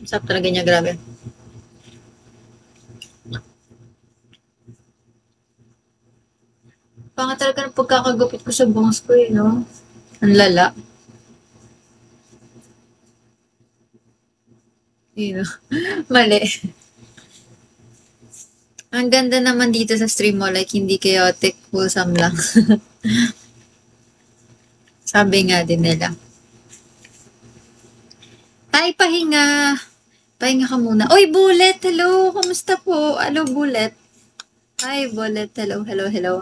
Sarap talaga niya, grabe. Pangat talaga ng pagkakagupit ko sa bangs ko eh, no? Ang lala. Yun, mali. Ang ganda naman dito sa stream mo, like hindi chaotic, wholesome lang. Sabi nga din nila. Ay, pahinga. Pahinga ka muna. Oy, Bullet! Hello! Kamusta po? Hello, Bullet. Hi, Bullet. Hello, hello, hello.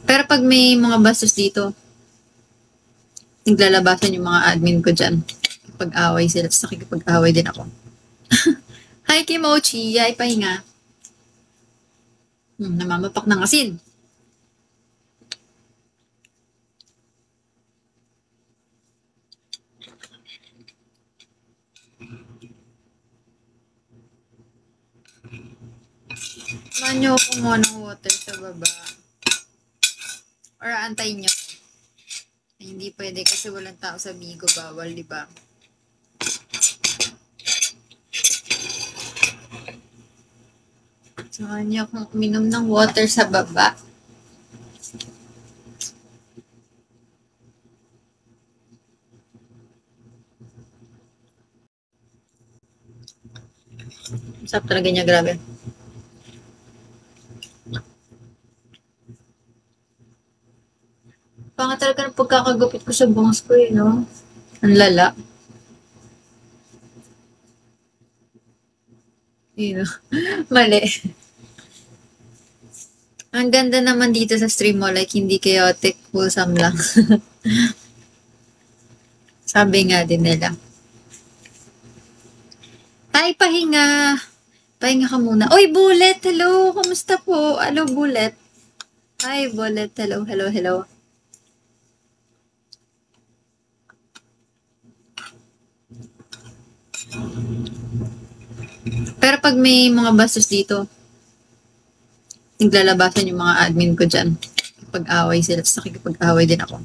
Pero pag may mga bastos dito, naglalabasan yung mga admin ko dyan. Pag-away sila, tapos nakikipag-away din ako. Hi, Kimochi! Ay, pahinga. Namamapak ng asin. Samahan niyo ako kumuha ng water sa baba. Or antayin niyo. Ay, hindi pwede kasi walang tao sa Bigo. Bawal, di ba? Samahan niyo akong uminom ng water sa baba. Sarap talaga niya, grabe. Pangat talaga ng pagkakagupit ko sa bangs ko eh, no? Ang lala. Yun, mali. Ang ganda naman dito sa stream mo, like hindi chaotic, wholesome lang. Sabi nga din nila. Ay, pahinga. Pahinga ka muna. Oy, Bullet! Hello! Kamusta po? Hello, Bullet. Hi, Bullet. Hello, hello, hello. Pero pag may mga bastos dito, naglalabasan yung mga admin ko dyan. Pag-away sila, tapos nakikipag-away din ako.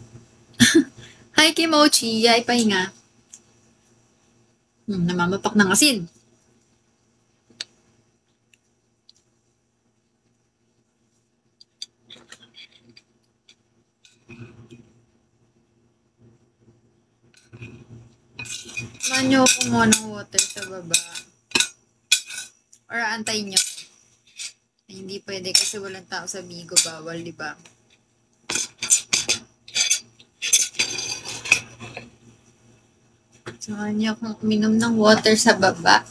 Hi, Kimochi! Ay, pahinga. Namamapak ng asin. Samahan niyo ako kumuha ng water sa baba. Or antayin niyo. Ay, hindi pwede kasi walang tao sa Bigo. Bawal, di ba? Samahan niyo akong uminom ng water sa baba.